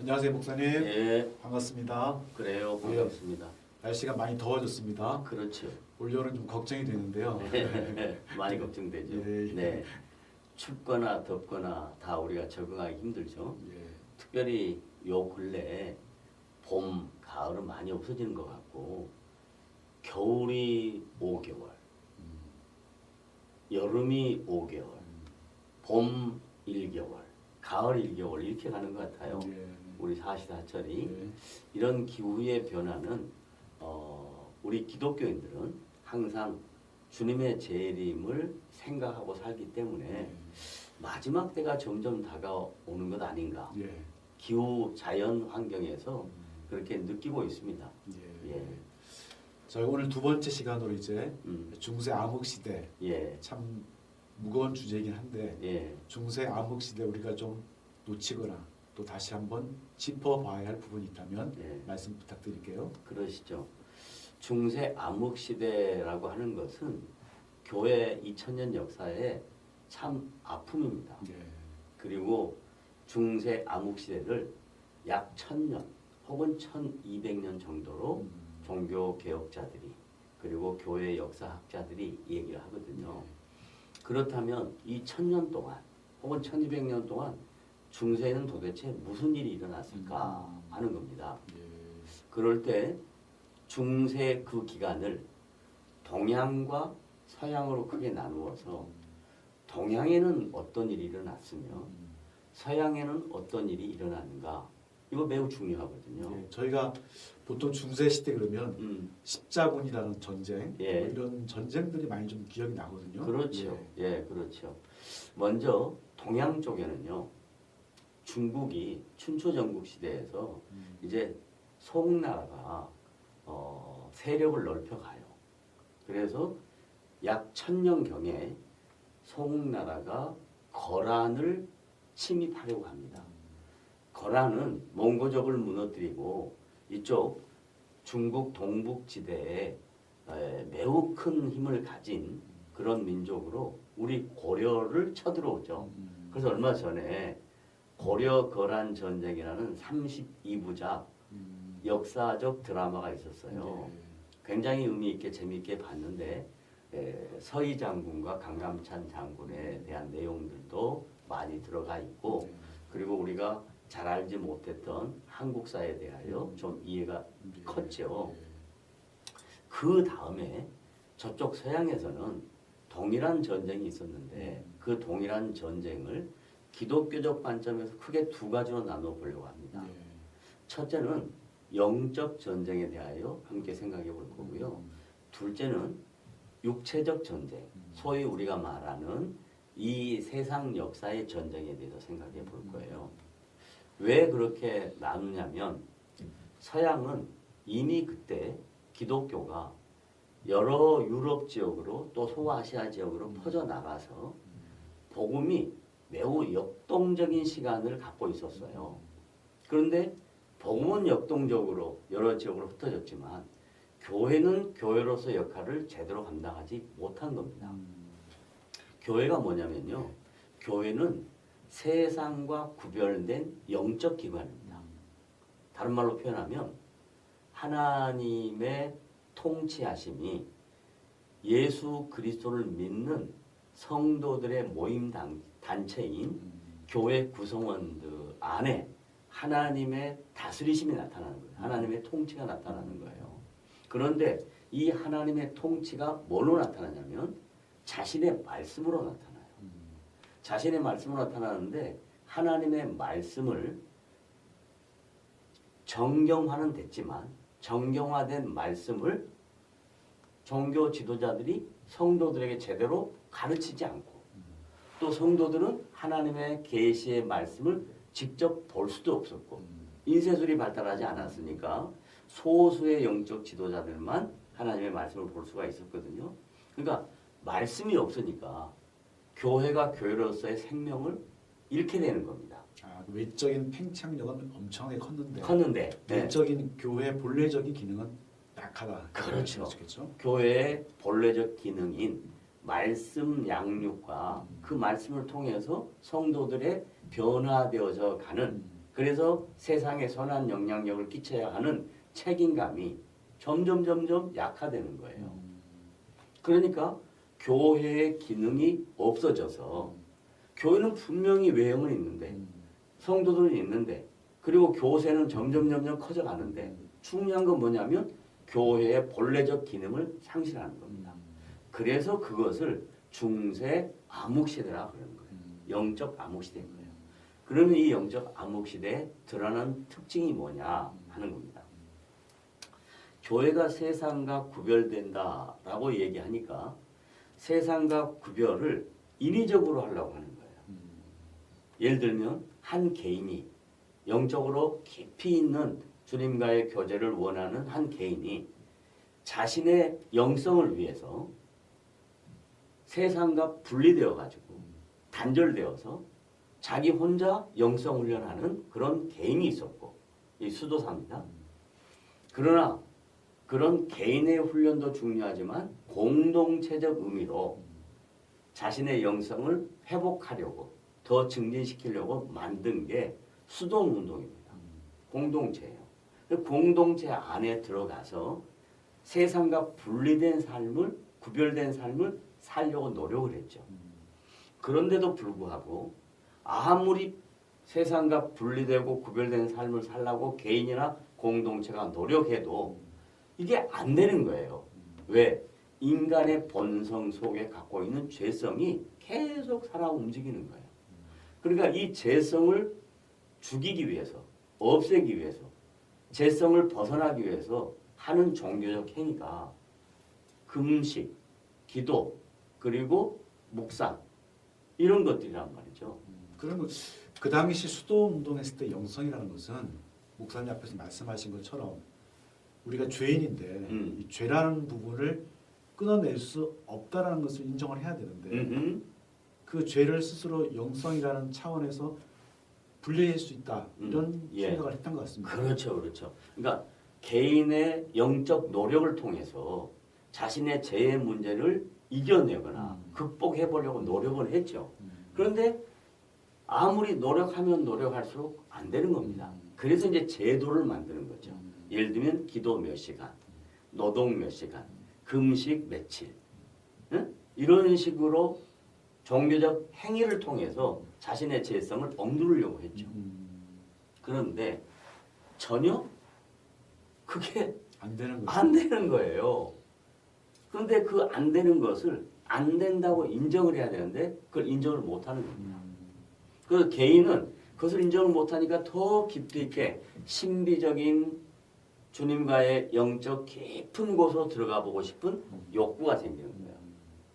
안녕하세요, 목사님. 예, 반갑습니다. 그래요. 반갑습니다. 날씨가 많이 더워졌습니다. 그렇죠. 올여름 좀 걱정이 되는데요. 많이 걱정되죠. 예, 예. 네, 춥거나 덥거나 다 우리가 적응하기 힘들죠. 예. 특별히 요 근래 봄, 가을은 많이 없어지는 것 같고 겨울이 5개월, 여름이 5개월, 봄 1개월, 가을 1개월 이렇게 가는 것 같아요. 예. 우리 사시사철이. 예. 이런 기후의 변화는 우리 기독교인들은 항상 주님의 재림을 생각하고 살기 때문에 마지막 때가 점점 다가오는 것 아닌가. 예. 기후 자연 환경에서 그렇게 느끼고 있습니다. 예. 예. 자, 오늘 두 번째 시간으로 이제 음. 중세 암흑 시대, 예. 참 무거운 주제이긴 한데 예. 중세 암흑 시대 우리가 좀 놓치거나 또 다시 한번 짚어봐야 할 부분이 있다면 예. 말씀 부탁드릴게요. 그러시죠. 중세 암흑 시대라고 하는 것은 교회 2000년 역사에 참 아픔입니다. 예. 그리고 중세 암흑 시대를 약 1000년 혹은 1200년 정도로 종교 개혁자들이 그리고 교회 역사학자들이 얘기를 하거든요. 그렇다면 이 1000년 동안 혹은 1200년 동안 중세에는 도대체 무슨 일이 일어났을까 하는 겁니다. 예. 그럴 때 중세 그 기간을 동양과 서양으로 크게 나누어서 동양에는 어떤 일이 일어났으며 서양에는 어떤 일이 일어났는가, 이거 매우 중요하거든요. 예. 저희가 보통 중세 시대 그러면 음, 십자군이라는 전쟁 예. 뭐 이런 전쟁들이 많이 좀 기억이 나거든요. 그렇죠. 예. 예, 그렇죠. 먼저 동양 쪽에는요, 중국이 춘추전국 시대에서 이제 송나라가 세력을 넓혀가요. 그래서 약 1000년경에 송나라가 거란을 침입하려고 합니다. 거란은 몽고족을 무너뜨리고 이쪽 중국 동북지대에 매우 큰 힘을 가진 그런 민족으로 우리 고려를 쳐들어오죠. 그래서 얼마 전에 고려 거란 전쟁이라는 32부작 역사적 드라마가 있었어요. 굉장히 의미 있게 재미있게 봤는데 서희 장군과 강감찬 장군에 대한 내용들도 많이 들어가 있고, 그리고 우리가 잘 알지 못했던 한국사에 대하여 좀 이해가 컸죠. 그 다음에 저쪽 서양에서는 동일한 전쟁이 있었는데 그 동일한 전쟁을 기독교적 관점에서 크게 두 가지로 나눠 보려고 합니다. 첫째는 영적 전쟁에 대하여 함께 생각해 볼 거고요. 둘째는 육체적 전쟁, 소위 우리가 말하는 이 세상 역사의 전쟁에 대해서 생각해 볼 거예요. 왜 그렇게 나누냐면 서양은 이미 그때 기독교가 여러 유럽 지역으로 또 소아시아 지역으로 퍼져나가서 복음이 매우 역동적인 시간을 갖고 있었어요. 그런데 복음은 역동적으로 여러 지역으로 흩어졌지만 교회는 교회로서 역할을 제대로 감당하지 못한 겁니다. 교회가 뭐냐면요, 교회는 세상과 구별된 영적 기관입니다. 다른 말로 표현하면 하나님의 통치하심이 예수 그리스도를 믿는 성도들의 모임 단체인 교회 구성원들 안에 하나님의 다스리심이 나타나는 거예요. 하나님의 통치가 나타나는 거예요. 그런데 이 하나님의 통치가 뭘로 나타나냐면 자신의 말씀으로 나타나요. 자신의 말씀으로 나타나는데 하나님의 말씀을 정경화는 됐지만 정경화된 말씀을 종교 지도자들이 성도들에게 제대로 가르치지 않고, 또 성도들은 하나님의 계시의 말씀을 직접 볼 수도 없었고, 인쇄술이 발달하지 않았으니까 소수의 영적 지도자들만 하나님의 말씀을 볼 수가 있었거든요. 그러니까 말씀이 없으니까 교회가 교회로서의 생명을 잃게 되는 겁니다. 아, 외적인 팽창력은 엄청나게 컸는데 컸는데 내적인 교회 본래적인 기능은 약하다. 그렇죠. 그렇죠. 교회의 본래적 기능인 말씀 양육과 그 말씀을 통해서 성도들의 변화되어져 가는 그래서 세상에 선한 영향력을 끼쳐야 하는 책임감이 점점 약화되는 거예요. 그러니까 교회의 기능이 없어져서 교회는 분명히 외형은 있는데 성도들은 있는데 그리고 교세는 점점 커져가는데 중요한 건 뭐냐면 교회의 본래적 기능을 상실하는 겁니다. 그래서 그것을 중세 암흑시대라 그러는 거예요. 영적 암흑시대인 거예요. 그러면 이 영적 암흑시대에 드러나는 특징이 뭐냐 하는 겁니다. 교회가 세상과 구별된다라고 얘기하니까 세상과 구별을 인위적으로 하려고 하는 거예요. 예를 들면 한 개인이 영적으로 깊이 있는 주님과의 교제를 원하는 한 개인이 자신의 영성을 위해서 세상과 분리되어 가지고 단절되어서 자기 혼자 영성 훈련하는 그런 개인이 있었고 이 수도사입니다. 그러나 그런 개인의 훈련도 중요하지만 공동체적 의미로 자신의 영성을 회복하려고 더 증진시키려고 만든 게 수동운동입니다. 공동체예요. 공동체 안에 들어가서 세상과 분리된 삶을 구별된 삶을 살려고 노력을 했죠. 그런데도 불구하고 아무리 세상과 분리되고 구별된 삶을 살라고 개인이나 공동체가 노력해도 이게 안 되는 거예요. 왜? 인간의 본성 속에 갖고 있는 죄성이 계속 살아 움직이는 거예요. 그러니까 이 죄성을 죽이기 위해서, 없애기 위해서, 죄성을 벗어나기 위해서 하는 종교적 행위가 금식, 기도, 그리고 묵상 이런 것들이란 말이죠. 그러면 그 당시 수도 운동했을 때 영성이라는 것은 목사님 앞에서 말씀하신 것처럼 우리가 죄인인데 이 죄라는 부분을 끊어낼 수 없다라는 것을 인정을 해야 되는데 그 죄를 스스로 영성이라는 차원에서 분리할 수 있다 이런 생각을 했던 것 같습니다. 그렇죠. 그러니까 개인의 영적 노력을 통해서 자신의 죄의 문제를 이겨내거나 극복해 보려고 노력을 했죠. 그런데 아무리 노력하면 노력할수록 안 되는 겁니다. 그래서 이제 제도를 만드는 거죠. 예를 들면 기도 몇 시간, 노동 몇 시간, 금식 며칠 이런 식으로 종교적 행위를 통해서 자신의 죄성을 억누르려고 했죠. 그런데 전혀 그게 안 되는 거죠. 안 되는 거예요. 그런데 그 안 되는 것을 안 된다고 인정을 해야 되는데 그걸 인정을 못하는 겁니다. 그 개인은 그것을 인정을 못하니까 더 깊이 있게 신비적인 주님과의 영적 깊은 곳으로 들어가 보고 싶은 욕구가 생기는 거예요.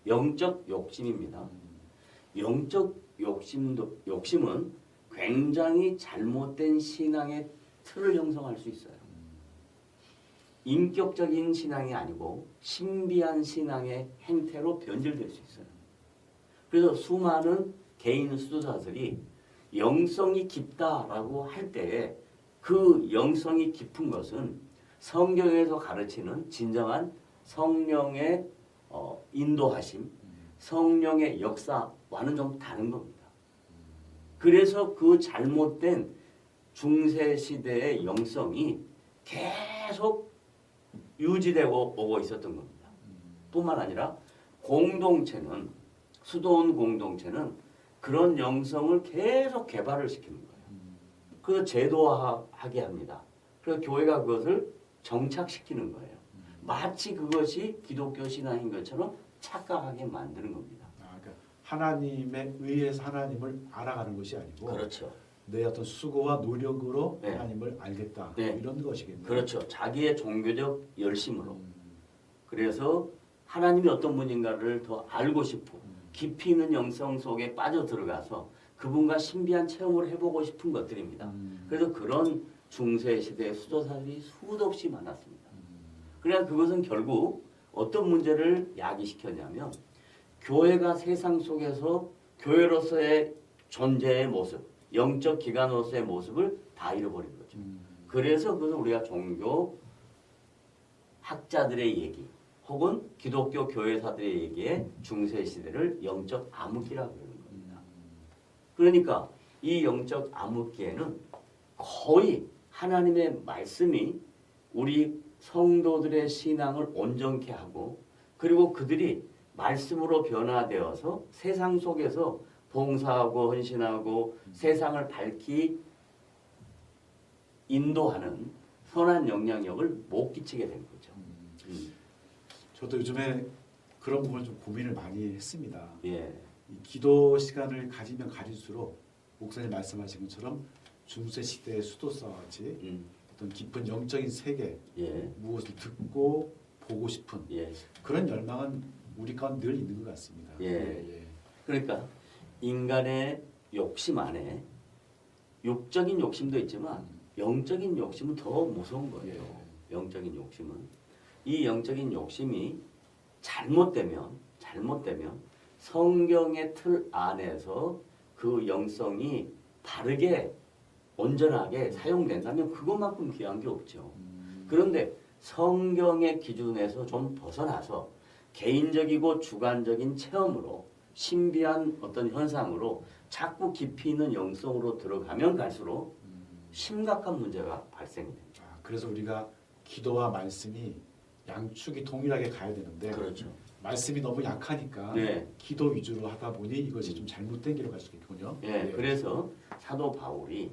영적 욕심입니다. 영적 욕심은 굉장히 잘못된 신앙의 틀을 형성할 수 있어요. 인격적인 신앙이 아니고 신비한 신앙의 행태로 변질될 수 있어요. 그래서 수많은 개인 수도자들이 영성이 깊다라고 할 때에 그 영성이 깊은 것은 성경에서 가르치는 진정한 성령의 인도하심, 성령의 역사와는 좀 다른 겁니다. 그래서 그 잘못된 중세시대의 영성이 계속 유지되고 오고 있었던 겁니다. 뿐만 아니라 공동체는 수도원 공동체는 그런 영성을 계속 개발을 시키는 거예요. 그래서 제도화하게 합니다. 그래서 교회가 그것을 정착시키는 거예요. 마치 그것이 기독교 신앙인 것처럼 착각하게 만드는 겁니다. 그러니까 하나님에 의해서 하나님을 알아가는 것이 아니고 그렇죠. 내 어떤 수고와 노력으로 네. 하나님을 알겠다 네. 이런 것이겠네요. 그렇죠. 자기의 종교적 열심으로. 그래서 하나님이 어떤 분인가를 더 알고 싶고 깊이 있는 영성 속에 빠져들어가서 그분과 신비한 체험을 해보고 싶은 것들입니다. 그래서 그런 중세시대의 수도사들이 수도 없이 많았습니다. 그러나 그것은 결국 어떤 문제를 야기시켰냐면 교회가 세상 속에서 교회로서의 존재의 모습, 영적 기관으로서의 모습을 다 잃어버린 거죠. 그래서 그것을 우리가 종교 학자들의 얘기 혹은 기독교 교회사들의 얘기에 중세시대를 영적 암흑기라고 그러는 겁니다. 그러니까 이 영적 암흑기에는 거의 하나님의 말씀이 우리 성도들의 신앙을 온전케 하고 그리고 그들이 말씀으로 변화되어서 세상 속에서 봉사하고 헌신하고 세상을 밝히 인도하는 선한 영향력을 못 끼치게 된 거죠. 저도 요즘에 그런 부분을 좀 고민을 많이 했습니다. 예. 이 기도 시간을 가지면 가질수록 목사님 말씀하신 것처럼 중세 시대의 수도사와 같이 어떤 깊은 영적인 세계, 예. 무엇을 듣고 보고 싶은 예. 그런 열망은 우리 가운데 늘 있는 것 같습니다. 예. 그러니까 인간의 욕심 안에 육적인 욕심도 있지만 영적인 욕심은 더 무서운 거예요. 영적인 욕심은 이 영적인 욕심이 잘못되면 성경의 틀 안에서 그 영성이 바르게 온전하게 사용된다면 그것만큼 귀한 게 없죠. 그런데 성경의 기준에서 좀 벗어나서 개인적이고 주관적인 체험으로 신비한 어떤 현상으로 자꾸 깊이 있는 영성으로 들어가면 갈수록 심각한 문제가 발생이 됩니다. 그래서 우리가 기도와 말씀이 양축이 동일하게 가야 되는데 그렇죠. 말씀이 너무 약하니까 네. 기도 위주로 하다 보니 이것이 좀 잘못된 길로 갈 수 있군요. 예, 그래서 사도 바울이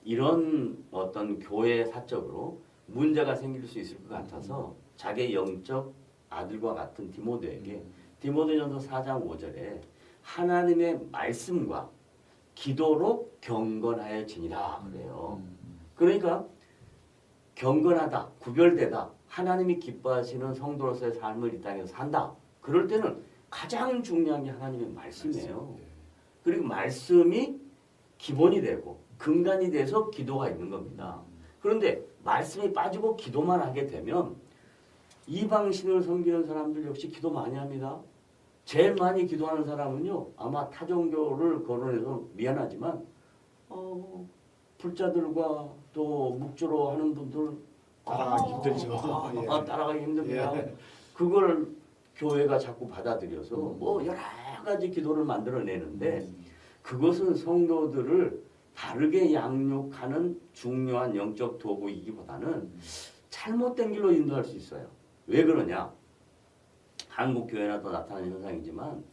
이런 어떤 교회 사적으로 문제가 생길 수 있을 것 같아서 자기의 영적 아들과 같은 디모데에게 디모데전서 4장 5절에 하나님의 말씀과 기도로 경건하여 지니라 그래요. 그러니까 경건하다, 구별되다, 하나님이 기뻐하시는 성도로서의 삶을 이 땅에서 산다. 그럴 때는 가장 중요한 게 하나님의 말씀이에요. 그리고 말씀이 기본이 되고 근간이 돼서 기도가 있는 겁니다. 그런데 말씀이 빠지고 기도만 하게 되면 이방신을 섬기는 사람들 역시 기도 많이 합니다. 제일 많이 기도하는 사람은요. 아마 타종교를 거론해서 미안하지만 불자들과 또 묵주로 하는 분들 따라가기 힘들죠. 따라가기 힘듭니다. 예. 그걸 교회가 자꾸 받아들여서 뭐 여러 가지 기도를 만들어내는데 그것은 성도들을 바르게 양육하는 중요한 영적 도구이기보다는 잘못된 길로 인도할 수 있어요. 왜 그러냐? 한국 교회나 또 나타나는 현상이지만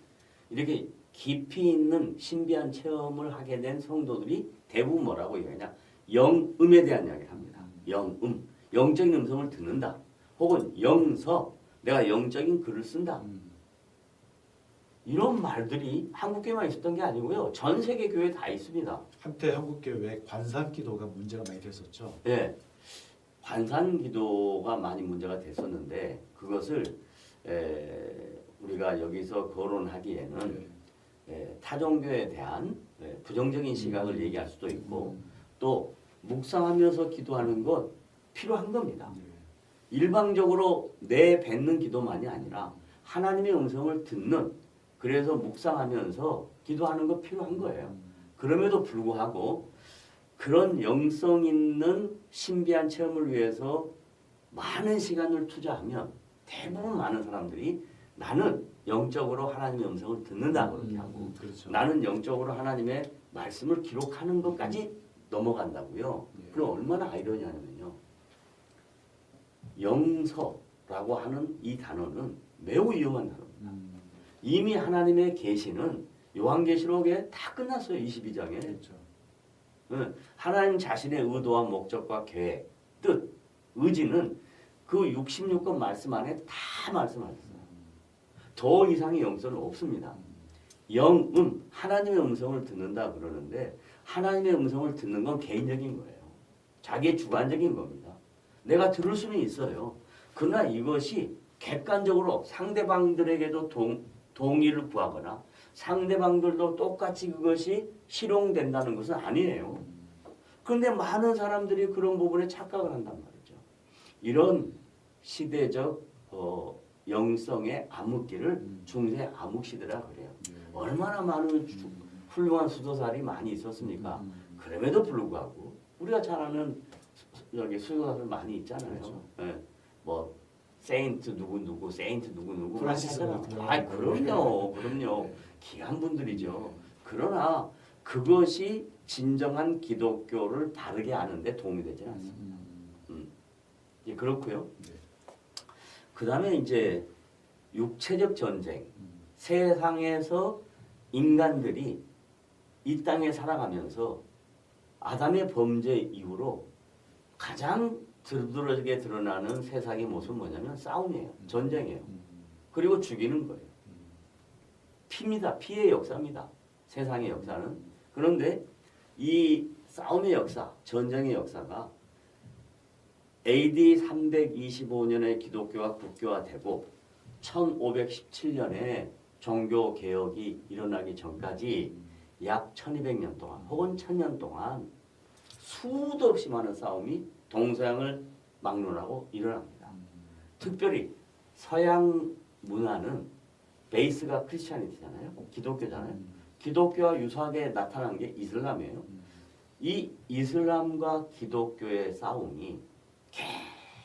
이렇게 깊이 있는 신비한 체험을 하게 된 성도들이 대부분 뭐라고 얘기하냐? 영음에 대한 이야기를 합니다. 영음. 영적인 음성을 듣는다. 혹은 영서. 내가 영적인 글을 쓴다. 이런 말들이 한국교회만 있었던 게 아니고요. 전 세계 교회 다 있습니다. 한때 한국교회 관상기도가 문제가 많이 됐었죠. 네. 관상기도가 많이 문제가 됐었는데 그것을 우리가 여기서 거론하기에는 타종교에 대한 부정적인 시각을 얘기할 수도 있고 또 묵상하면서 기도하는 것 필요한 겁니다. 일방적으로 내뱉는 기도만이 아니라 하나님의 음성을 듣는 그래서 묵상하면서 기도하는 거 필요한 거예요. 그럼에도 불구하고 그런 영성 있는 신비한 체험을 위해서 많은 시간을 투자하면 대부분 많은 사람들이 나는 영적으로 하나님의 음성을 듣는다 그렇게 하고 그렇죠. 나는 영적으로 하나님의 말씀을 기록하는 것까지 넘어간다고요. 그럼 얼마나 아이러니하냐면요. 영서라고 하는 이 단어는 매우 위험한 단어입니다. 이미 하나님의 계시는 요한계시록에 다 끝났어요. 22장에. 그렇죠. 하나님 자신의 의도와 목적과 계획, 뜻, 의지는 그 66권 말씀 안에 다 말씀하셨어요. 더 이상의 영성은 없습니다. 영음, 하나님의 음성을 듣는다 그러는데 하나님의 음성을 듣는 건 개인적인 거예요. 자기의 주관적인 겁니다. 내가 들을 수는 있어요. 그러나 이것이 객관적으로 상대방들에게도 동의를 구하거나 상대방들도 똑같이 그것이 실용된다는 것은 아니에요. 그런데 많은 사람들이 그런 부분에 착각을 한단 말이죠. 이런 시대적 영성의 암흑기를 중세 암흑시대라 그래요. 얼마나 많은 훌륭한 수도사들이 많이 있었습니까? 그럼에도 불구하고 우리가 잘 아는 여기 수도사들 많이 있잖아요. 그렇죠. 네. 뭐 세인트 누구 세인트 누구 프란시스 그럼요. 기한 분들이죠. 그러나 그것이 진정한 기독교를 바르게 아는데 도움이 되지 않습니다. 예, 그렇고요. 네. 그 다음에 이제 육체적 전쟁, 세상에서 인간들이 이 땅에 살아가면서 아담의 범죄 이후로 가장 드러지게 드러나는 세상의 모습은 뭐냐면 싸움이에요. 전쟁이에요. 그리고 죽이는 거예요. 피입니다. 피의 역사입니다. 세상의 역사는. 그런데 이 싸움의 역사, 전쟁의 역사가 AD 325년에 기독교가 국교화되고 1517년에 종교 개혁이 일어나기 전까지 약 1200년 동안 혹은 1000년 동안 수도 없이 많은 싸움이 동서양을 막론하고 일어납니다. 특별히 서양 문화는 베이스가 크리스찬이잖아요. 기독교잖아요. 기독교와 유사하게 나타난 게 이슬람이에요. 이 이슬람과 기독교의 싸움이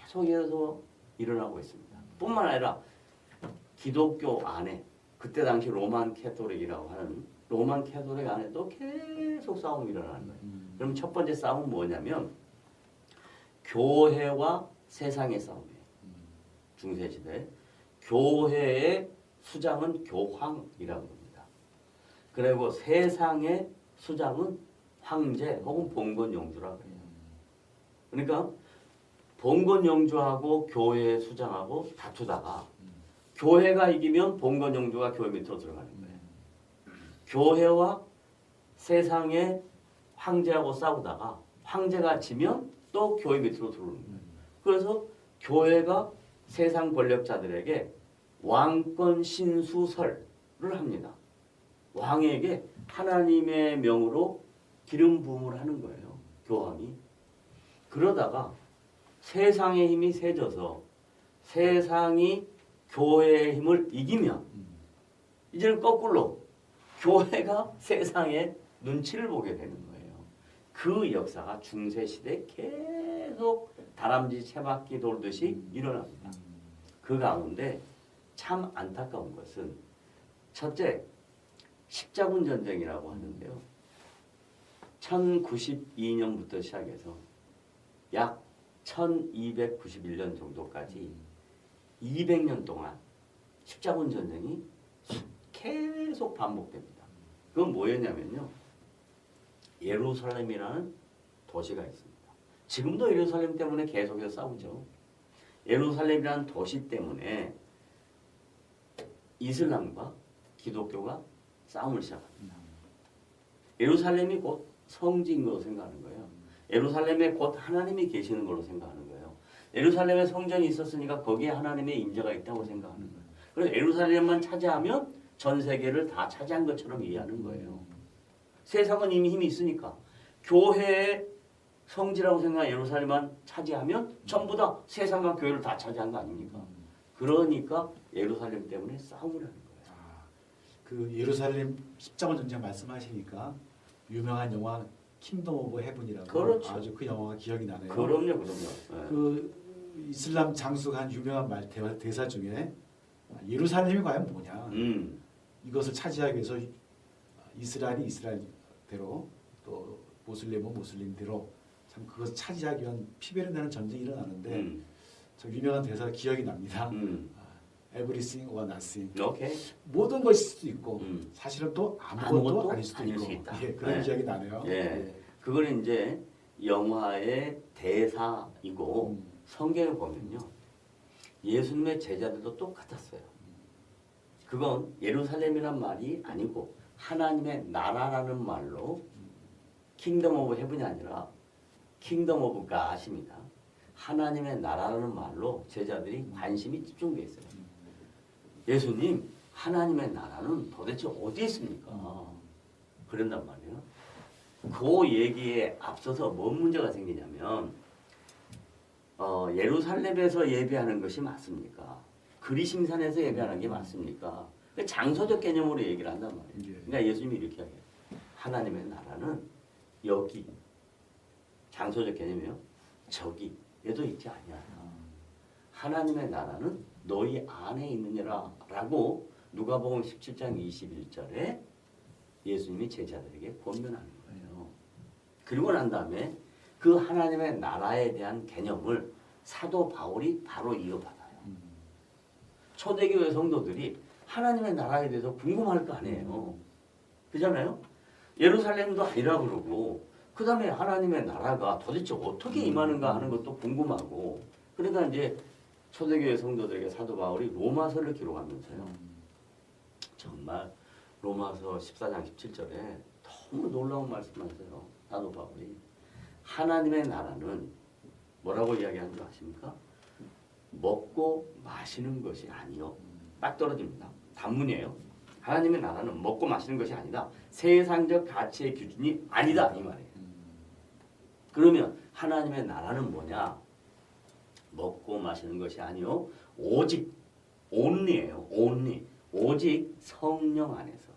계속해서 일어나고 있습니다. 뿐만 아니라 기독교 안에 그때 당시 로만 캐토릭이라고 하는 로만 캐토릭 안에도 계속 싸움이 일어나는 거예요. 그럼 첫 번째 싸움은 뭐냐면 교회와 세상의 싸움이에요. 중세시대 교회의 수장은 교황이라고 합니다. 그리고 세상의 수장은 황제 혹은 봉건 영주라고 해요. 그러니까 봉건 영주하고 교회의 수장하고 다투다가 교회가 이기면 봉건 영주가 교회 밑으로 들어가는 거예요. 교회와 세상의 황제하고 싸우다가 황제가 지면 또 교회 밑으로 들어오는 거예요. 그래서 교회가 세상 권력자들에게 왕권 신수설을 합니다. 왕에게 하나님의 명으로 기름 부음을 하는 거예요. 교황이. 그러다가 세상의 힘이 세져서 세상이 교회의 힘을 이기면 이제는 거꾸로 교회가 세상의 눈치를 보게 되는 거예요. 그 역사가 중세시대에 계속 다람쥐 채바퀴 돌듯이 일어납니다. 그 가운데 참 안타까운 것은 첫째, 십자군 전쟁이라고 하는데요. 1092년부터 시작해서 약 1291년 정도까지 200년 동안 십자군 전쟁이 계속 반복됩니다. 그건 뭐였냐면요. 예루살렘이라는 도시가 있습니다. 지금도 예루살렘 때문에 계속해서 싸우죠. 예루살렘이라는 도시 때문에 이슬람과 기독교가 싸움을 시작합니다. 예루살렘이 곧 성지인 걸로 생각하는 거예요. 예루살렘에 곧 하나님이 계시는 걸로 생각하는 거예요. 예루살렘에 성전이 있었으니까 거기에 하나님의 임재가 있다고 생각하는 거예요. 그래서 예루살렘만 차지하면 전 세계를 다 차지한 것처럼 이해하는 거예요. 세상은 이미 힘이 있으니까 교회의 성지라고 생각한 예루살렘만 차지하면 전부 다 세상과 교회를 다 차지한 거 아닙니까? 그러니까 예루살렘 때문에 싸움을 하는 거예요. 그 예루살렘 십자군 전쟁 말씀하시니까 유명한 영화 킹덤 오브 헤븐이라고 그렇죠. 아주 그 영화가 기억이 나네요. 그럼요. 네. 그 이슬람 장수가 한 유명한 대사 중에 예루살렘이 과연 뭐냐 이것을 차지하기 위해서 이스라엘이 이스라엘대로 또 모슬림은 모슬림대로 참 그것을 차지하기 위한 피배를 내는 전쟁이 일어나는데 저 유명한 대사가 기억이 납니다. Everything or nothing. 오케이. 모든 것일 수도 있고 사실은 또 아무것도 아닐 수도 있고 있다. 예, 그런 기억이 나네요. 예. 그거는 이제 영화의 대사이고 성경에 보면요. 예수님의 제자들도 똑같았어요. 그건 예루살렘이란 말이 아니고 하나님의 나라라는 말로 킹덤 오브 헤븐이 아니라 킹덤 오브 갓입니다. 하나님의 나라라는 말로 제자들이 관심이 집중되어 있어요. 예수님, 하나님의 나라는 도대체 어디 있습니까? 그런단 말이에요. 그 얘기에 앞서서 뭔 문제가 생기냐면 예루살렘에서 예배하는 것이 맞습니까? 그리심산에서 예배하는 게 맞습니까? 장소적 개념으로 얘기를 한단 말이에요. 그러니까 예수님이 이렇게 하게요. 하나님의 나라는 여기 장소적 개념이요. 저기 에도 있지 아니하다. 하나님의 나라는 너희 안에 있느니라 라고 누가복음 17장 21절에 예수님이 제자들에게 권면하는 거예요. 그리고 난 다음에 그 하나님의 나라에 대한 개념을 사도 바울이 바로 이어받아요. 초대교회 성도들이 하나님의 나라에 대해서 궁금할 거 아니에요. 그잖아요. 예루살렘도 아니라 그러고 그 다음에 하나님의 나라가 도대체 어떻게 임하는가 하는 것도 궁금하고 그러니까 이제 초대교회 성도들에게 사도 바울이 로마서를 기록하면서요. 정말 로마서 14장 17절에 너무 놀라운 말씀하세요. 사도 바울이 하나님의 나라는 뭐라고 이야기하는 줄 아십니까? 먹고 마시는 것이 아니요. 딱 떨어집니다. 단문이에요. 하나님의 나라는 먹고 마시는 것이 아니다. 세상적 가치의 기준이 아니다 이 말이에요. 그러면 하나님의 나라는 뭐냐? 먹고 마시는 것이 아니요. 오직 only예요. only. 오직 성령 안에서.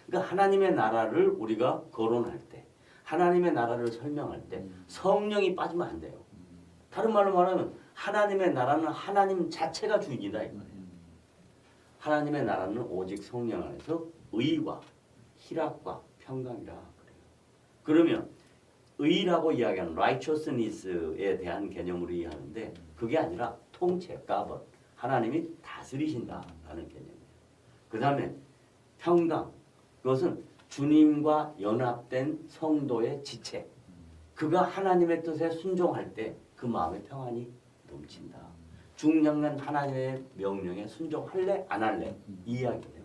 그러니까 하나님의 나라를 우리가 거론할 때 하나님의 나라를 설명할 때 성령이 빠지면 안 돼요. 다른 말로 말하면 하나님의 나라는 하나님 자체가 주인이다 이 말이에요. 하나님의 나라는 오직 성령 안에서 의와 희락과 평강이라 그래요. 그러면 의라고 이야기하는 righteousness에 대한 개념으로 이해하는데 그게 아니라 통치, govern. 하나님이 다스리신다라는 개념이에요. 그 다음에 평강. 그것은 주님과 연합된 성도의 지체. 그가 하나님의 뜻에 순종할 때 그 마음의 평안이 넘친다. 중요한 하나님의 명령에 순종할래 안 할래 이 이야기예요.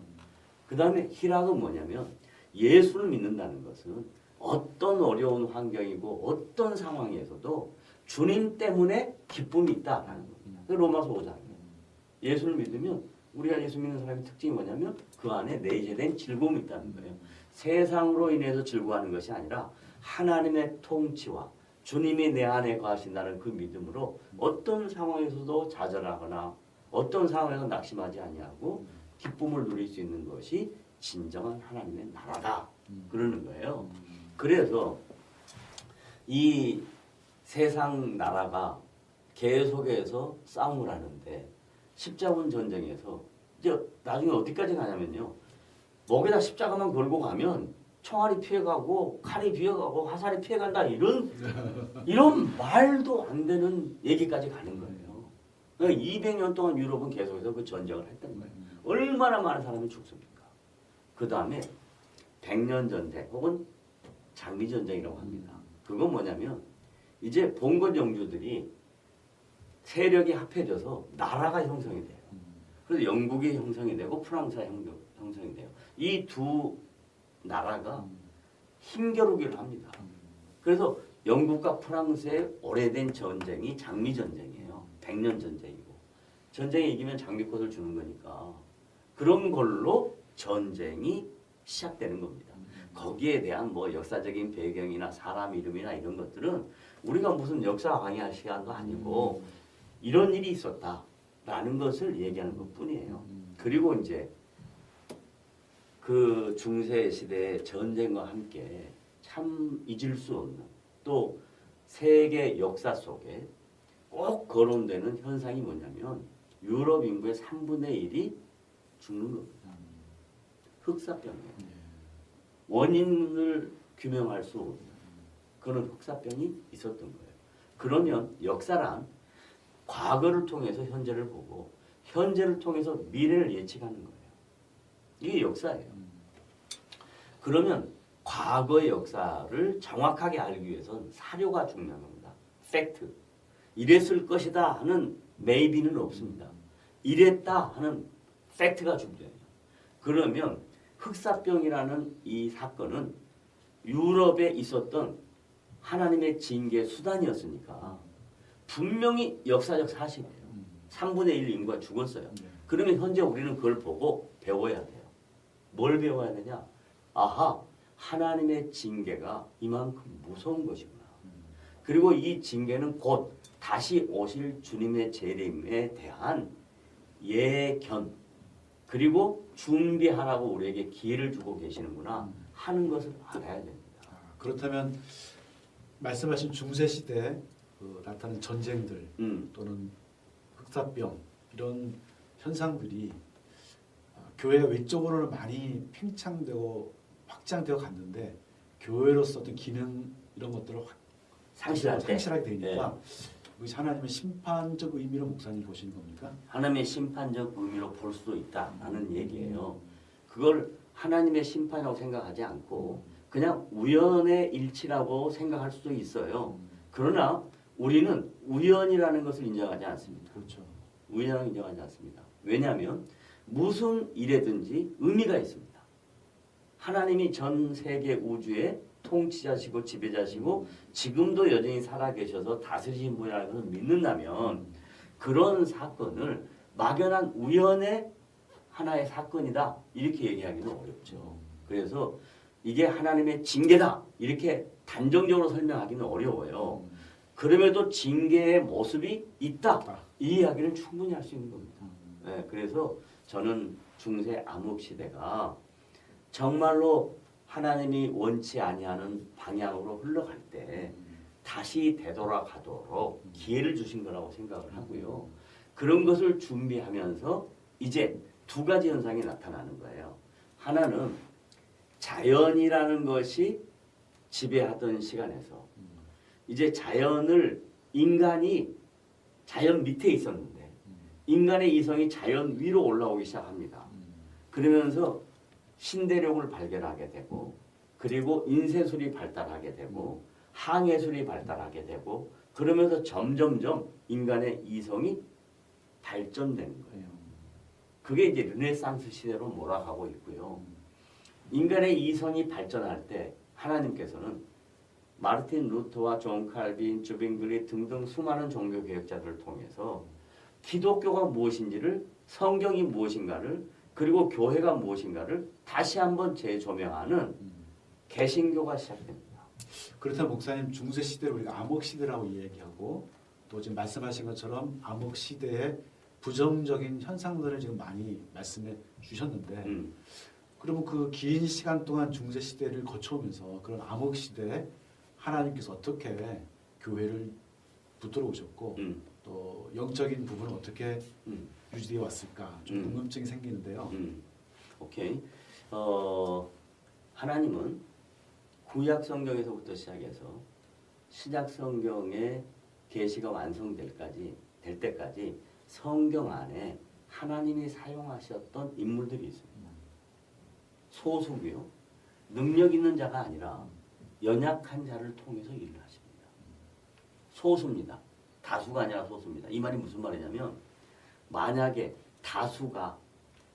그 다음에 희락은 뭐냐면 예수를 믿는다는 것은 어떤 어려운 환경이고 어떤 상황에서도 주님 때문에 기쁨이 있다라는 겁니다. 로마서 5장이에요. 예수를 믿으면 우리가 예수 믿는 사람의 특징이 뭐냐면 그 안에 내재된 즐거움이 있다는 거예요. 세상으로 인해서 즐거워하는 것이 아니라 하나님의 통치와 주님이 내 안에 거하신다는 그 믿음으로 어떤 상황에서도 좌절하거나 어떤 상황에서 낙심하지 아니하고 기쁨을 누릴 수 있는 것이 진정한 하나님의 나라다. 그러는 거예요. 그래서 이 세상 나라가 계속해서 싸움을 하는데 십자군 전쟁에서 이제 나중에 어디까지 가냐면요. 목에다 십자가만 걸고 가면 총알이 피해가고 칼이 피해가고 화살이 피해간다 이런 말도 안 되는 얘기까지 가는 거예요. 그러니까 200년 동안 유럽은 계속해서 그 전쟁을 했던 거예요. 얼마나 많은 사람이 죽습니까? 그 다음에 100년 전쟁 혹은 장미 전쟁이라고 합니다. 그건 뭐냐면 이제 봉건 영주들이 세력이 합해져서 나라가 형성이 돼요. 그래서 영국이 형성이 되고 프랑스가 형성이 돼요. 이 두 나라가 힘겨루기를 합니다. 그래서 영국과 프랑스의 오래된 전쟁이 장미 전쟁이에요. 100년 전쟁이고 전쟁에 이기면 장미꽃을 주는 거니까 그런 걸로 전쟁이 시작되는 겁니다. 거기에 대한 뭐 역사적인 배경이나 사람 이름이나 이런 것들은 우리가 무슨 역사 강의할 시간도 아니고 이런 일이 있었다라는 것을 얘기하는 것뿐이에요. 그리고 이제 그 중세 시대의 전쟁과 함께 참 잊을 수 없는 또 세계 역사 속에 꼭 거론되는 현상이 뭐냐면 유럽 인구의 3분의 1이 죽는 겁니다. 흑사병이에요. 원인을 규명할 수 없는 그런 흑사병이 있었던 거예요. 그러면 역사란 과거를 통해서 현재를 보고 현재를 통해서 미래를 예측하는 거예요. 이게 역사예요. 그러면 과거의 역사를 정확하게 알기 위해서는 사료가 중요한 겁니다. 팩트. 이랬을 것이다 하는 maybe는 없습니다. 이랬다 하는 팩트가 중요해요. 그러면 흑사병이라는 이 사건은 유럽에 있었던 하나님의 징계 수단이었으니까 분명히 역사적 사실이에요. 3분의 1 인구가 죽었어요. 그러면 현재 우리는 그걸 보고 배워야 돼요. 뭘 배워야 되냐? 아하, 하나님의 징계가 이만큼 무서운 것이구나. 그리고 이 징계는 곧 다시 오실 주님의 재림에 대한 예견 그리고 준비하라고 우리에게 기회를 주고 계시는구나 하는 것을 알아야 됩니다. 그렇다면 말씀하신 중세 시대 그 나타나는 전쟁들 또는 흑사병 이런 현상들이 교회가 외적으로는 많이 팽창되고 확장되어 갔는데 교회로서 어떤 기능 이런 것들을 확 상실할 때. 상실하게 되니까 그 하나님의 심판적 의미로 목사님 보시는 겁니까? 하나님의 심판적 의미로 볼 수도 있다라는 얘기예요. 그걸 하나님의 심판이라고 생각하지 않고 그냥 우연의 일치라고 생각할 수도 있어요. 그러나 우리는 우연이라는 것을 인정하지 않습니다. 그렇죠. 우연을 인정하지 않습니다. 왜냐하면 무슨 일에든지 의미가 있습니다. 하나님이 전 세계 우주의 통치자시고 지배자시고 지금도 여전히 살아계셔서 다스리신 분이라는 것을 믿는다면 그런 사건을 막연한 우연의 하나의 사건이다 이렇게 얘기하기는 어렵죠. 그래서 이게 하나님의 징계다 이렇게 단정적으로 설명하기는 어려워요. 그럼에도 징계의 모습이 있다 이 이야기를 충분히 할 수 있는 겁니다. 네, 그래서 저는 중세 암흑 시대가 정말로 하나님이 원치 아니하는 방향으로 흘러갈 때 다시 되돌아가도록 기회를 주신 거라고 생각을 하고요. 그런 것을 준비하면서 이제 두 가지 현상이 나타나는 거예요. 하나는 자연이라는 것이 지배하던 시간에서 이제 자연을 인간이 자연 밑에 있었는데 인간의 이성이 자연 위로 올라오기 시작합니다. 그러면서 신대륙을 발견하게 되고 그리고 인쇄술이 발달하게 되고 항해술이 발달하게 되고 그러면서 점점점 인간의 이성이 발전되는 거예요. 그게 이제 르네상스 시대로 몰아가고 있고요. 인간의 이성이 발전할 때 하나님께서는 마르틴 루터와 존 칼빈, 주빙글리 등등 수많은 종교 개혁자들을 통해서 기독교가 무엇인지를 성경이 무엇인가를 그리고 교회가 무엇인가를 다시 한번 재조명하는 개신교가 시작됩니다. 그렇다면 목사님 중세 시대를 우리가 암흑 시대라고 이야기하고 또 지금 말씀하신 것처럼 암흑 시대의 부정적인 현상들을 지금 많이 말씀해 주셨는데 그러면 그 긴 시간 동안 중세 시대를 거쳐오면서 그런 암흑 시대에 하나님께서 어떻게 교회를 붙들어 오셨고 또 영적인 부분은 어떻게 유지되어 왔을까 좀 궁금증이 생기는데요. 오케이. 하나님은 구약 성경에서부터 시작해서 신약 성경의 계시가 완성될 때까지 성경 안에 하나님이 사용하셨던 인물들이 있습니다. 소수고요. 능력 있는 자가 아니라 연약한 자를 통해서 일을 하십니다. 소수입니다. 다수가 아니라 소수입니다. 이 말이 무슨 말이냐면 만약에 다수가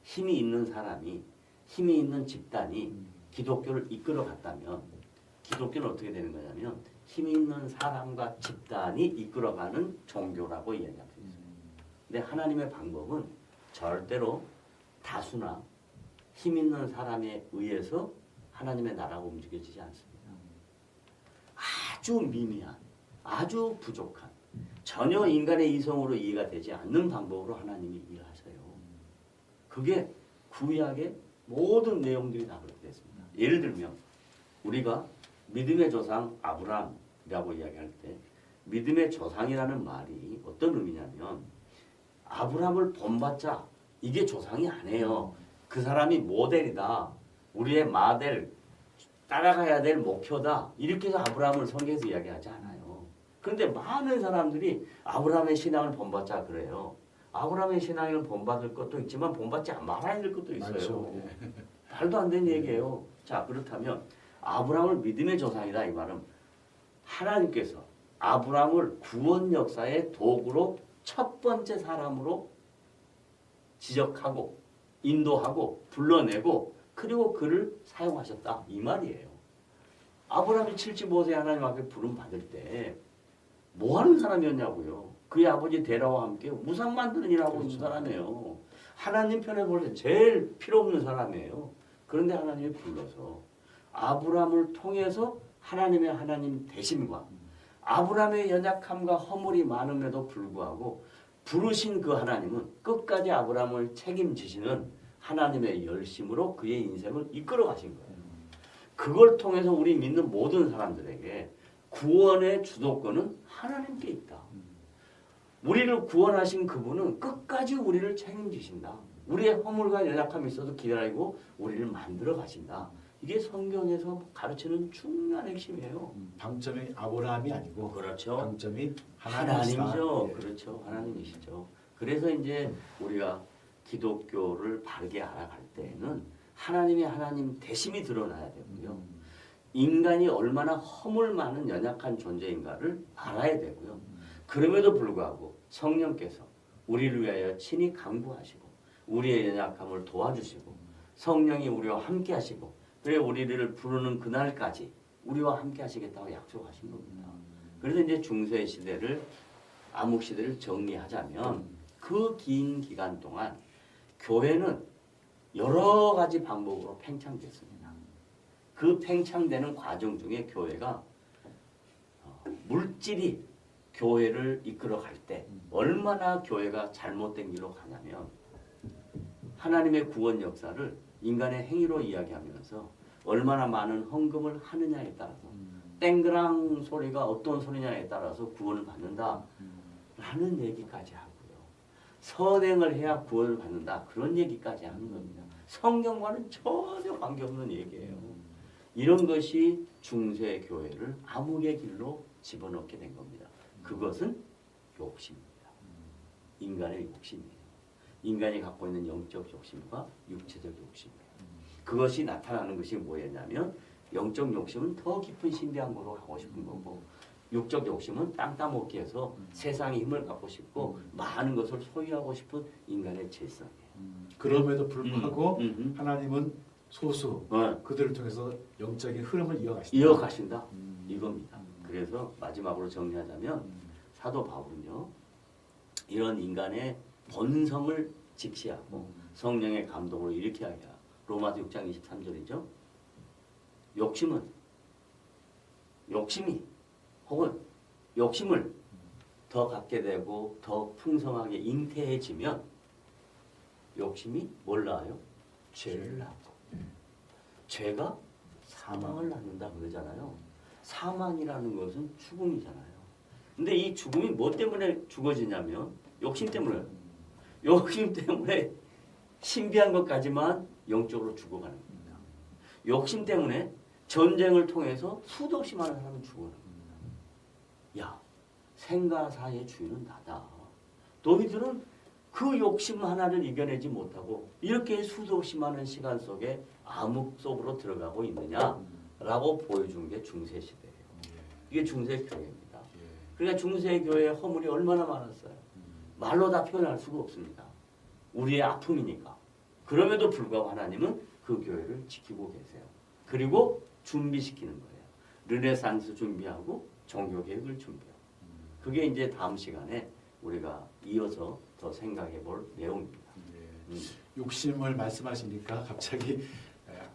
힘이 있는 사람이 힘이 있는 집단이 기독교를 이끌어 갔다면 기독교는 어떻게 되는 거냐면 힘이 있는 사람과 집단이 이끌어가는 종교라고 이야기할 수 있어요. 근데 하나님의 방법은 절대로 다수나 힘 있는 사람에 의해서 하나님의 나라가 움직여지지 않습니다. 아주 미미한, 아주 부족한, 전혀 인간의 이성으로 이해가 되지 않는 방법으로 하나님이 일하셔요. 그게 구약의 모든 내용들이 다 그렇게 됐습니다. 예를 들면 우리가 믿음의 조상 아브라함이라고 이야기할 때 믿음의 조상이라는 말이 어떤 의미냐면 아브라함을 본받자 이게 조상이 아니에요. 그 사람이 모델이다. 우리의 마델, 따라가야 될 목표다. 이렇게 해서 아브라함을 성경에서 이야기하지 않아요. 그런데 많은 사람들이 아브라함의 신앙을 본받자 그래요. 아브라함의 신앙을 본받을 것도 있지만 본받지 말아야 될 것도 있어요. 맞죠. 말도 안 되는 얘기예요. 자, 그렇다면 아브라함을 믿음의 조상이다 이 말은 하나님께서 아브라함을 구원 역사의 도구로 첫 번째 사람으로 지적하고 인도하고 불러내고 그리고 그를 사용하셨다 이 말이에요. 아브라함이 75세 하나님 앞에 부름 받을 때 뭐 하는 사람이었냐고요. 그의 아버지 데라와 함께 우상 만드는 일하고 있는 사람이에요. 하나님 편에 볼 때 제일 필요 없는 사람이에요. 그런데 하나님이 불러서 아브라함을 통해서 하나님의 하나님 되심과 아브라함의 연약함과 허물이 많음에도 불구하고 부르신 그 하나님은 끝까지 아브라함을 책임지시는 하나님의 열심으로 그의 인생을 이끌어 가신 거예요. 그걸 통해서 우리 믿는 모든 사람들에게 구원의 주도권은 하나님께 있다. 우리를 구원하신 그분은 끝까지 우리를 책임지신다. 우리의 허물과 연약함이 있어도 기다리고 우리를 만들어 가신다. 이게 성경에서 가르치는 중요한 핵심이에요. 방점이 아브라함이 아니고 그렇죠. 방점이 하나님이죠. 하나님이시다. 예. 그렇죠. 하나님이시죠. 그래서 이제 우리가 기독교를 바르게 알아갈 때에는 하나님이 하나님 대심이 드러나야 되고요. 인간이 얼마나 허물 많은 연약한 존재인가를 알아야 되고요. 그럼에도 불구하고 성령께서 우리를 위하여 친히 강구하시고 우리의 연약함을 도와주시고 성령이 우리와 함께 하시고 그래 우리를 부르는 그날까지 우리와 함께 하시겠다고 약속하신 겁니다. 그래서 이제 중세 시대를 암흑 시대를 정리하자면 그 긴 기간 동안 교회는 여러 가지 방법으로 팽창됐습니다. 그 팽창되는 과정 중에 교회가 물질이 교회를 이끌어갈 때 얼마나 교회가 잘못된 길로 가냐면 하나님의 구원 역사를 인간의 행위로 이야기하면서 얼마나 많은 헌금을 하느냐에 따라서 땡그랑 소리가 어떤 소리냐에 따라서 구원을 받는다 라는 얘기까지 하고요. 선행을 해야 구원을 받는다 그런 얘기까지 하는 겁니다. 성경과는 전혀 관계없는 얘기예요. 이런 것이 중세 교회를 암흑의 길로 집어넣게 된 겁니다. 그것은 욕심입니다. 인간의 욕심이에요. 인간이 갖고 있는 영적 욕심과 육체적 욕심이에요. 그것이 나타나는 것이 뭐였냐면 영적 욕심은 더 깊은 신비한 곳으로 가고 싶은 거고 육적 욕심은 땅 따먹기 해서 세상의 힘을 갖고 싶고 많은 것을 소유하고 싶은 인간의 질성이에요. 그럼에도 불구하고 음. 하나님은 소수 그들을 통해서 영적인 흐름을 이어가신다. 이겁니다. 그래서 마지막으로 정리하자면 사도 바울은요. 이런 인간의 본성을 직시하고 성령의 감동으로 이렇게 하기야. 로마서 6장 23절이죠. 욕심이 혹은 욕심을 더 갖게 되고 더 풍성하게 잉태해지면 욕심이 뭘 낳아요? 죄를 낳고 죄가 사망을 낳는다 그러잖아요. 사망이라는 것은 죽음이잖아요. 근데 이 죽음이 뭐 때문에 죽어지냐면 욕심 때문에 욕심 때문에 신비한 것까지만 영적으로 죽어가는 겁니다. 욕심 때문에 전쟁을 통해서 수도 없이 많은 사람이 죽어가는 겁니다. 야, 생가사의 주인은 나다. 너희들은 그 욕심 하나를 이겨내지 못하고 이렇게 수도 없이 많은 시간 속에 암흑 속으로 들어가고 있느냐라고 보여준 게 중세시대예요. 이게 중세교회입니다. 그러니까 중세교회의 허물이 얼마나 많았어요. 말로 다 표현할 수가 없습니다. 우리의 아픔이니까. 그럼에도 불구하고 하나님은 그 교회를 지키고 계세요. 그리고 준비시키는 거예요. 르네상스 준비하고 종교개혁을 준비하고. 그게 이제 다음 시간에 우리가 이어서 더 생각해 볼 내용입니다. 욕심을 말씀하시니까 갑자기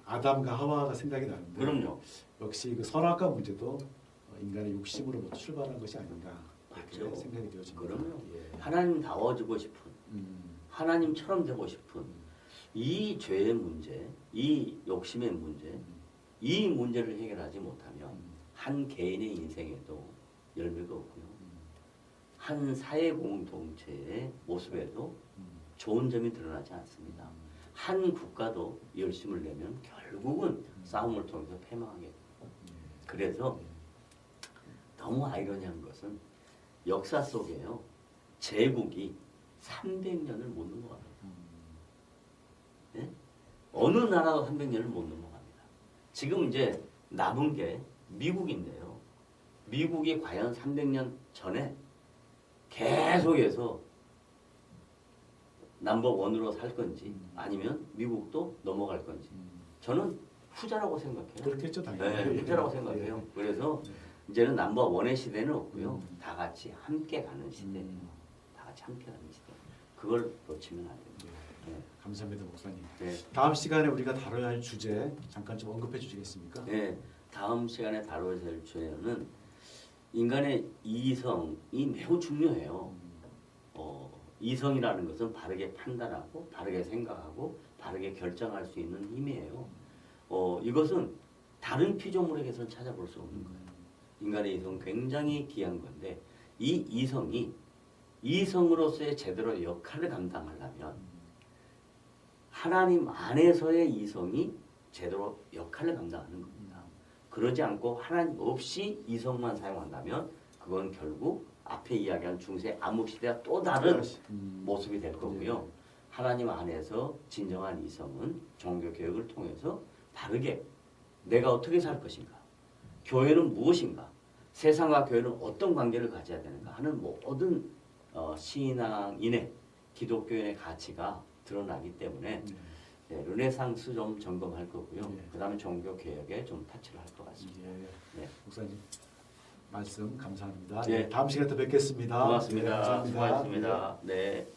아담과 하와가 생각이 나는데 그럼요. 역시 그 선악과 문제도 인간의 욕심으로부터 출발한 것이 아닌가 그렇게 맞죠. 생각이 되어집니다. 그럼요. 하나님다워지고 싶은 하나님처럼 되고 싶은 이 죄의 문제, 이 욕심의 문제, 이 문제를 해결하지 못하면 한 개인의 인생에도 열매가 없고요. 한 사회 공동체의 모습에도 좋은 점이 드러나지 않습니다. 한 국가도 열심을 내면 결국은 싸움을 통해서 패망하게 됩니다. 그래서 너무 아이러니한 것은 역사 속에요. 제국이 300년을 못 넘어갑니다. 네? 어느 나라도 300년을 못 넘어갑니다. 지금 이제 남은 게 미국인데요. 미국이 과연 300년 전에 계속해서 넘버 원으로 살 건지 아니면 미국도 넘어갈 건지 저는 후자라고 생각해요. 그렇겠죠 당연히. 네, 후자라고 생각해요. 그래서 이제는 넘버 원의 시대는 없고요. 다 같이 함께 가는 시대예요. 다 같이 함께 가는 시대. 그걸 놓치면 안 됩니다. 네. 감사합니다 목사님. 네. 다음 시간에 우리가 다뤄야 할 주제 잠깐 좀 언급해 주시겠습니까? 네. 다음 시간에 다뤄야 될 주제는 인간의 이성이 매우 중요해요. 이성이라는 것은 바르게 판단하고 바르게 생각하고 바르게 결정할 수 있는 힘이에요. 이것은 다른 피조물에게서는 찾아볼 수 없는 거예요. 인간의 이성은 굉장히 귀한 건데 이 이성이 이성으로서의 제대로 역할을 감당하려면 하나님 안에서의 이성이 제대로 역할을 감당하는 겁니다. 그러지 않고 하나님 없이 이성만 사용한다면 그건 결국 앞에 이야기한 중세 암흑시대와 또 다른 모습이 될 거고요. 하나님 안에서 진정한 이성은 종교개혁을 통해서 바르게 내가 어떻게 살 것인가, 교회는 무엇인가, 세상과 교회는 어떤 관계를 가져야 되는가 하는 모든 신앙인의 기독교인의 가치가 드러나기 때문에 네, 르네상스 좀 점검할 거고요. 그 다음에 종교개혁에 좀 타치를 할 것 같습니다. 네. 목사님 말씀 감사합니다. 네. 다음 시간에 또 뵙겠습니다. 고맙습니다. 네, 감사합니다. 수고하셨습니다. 네.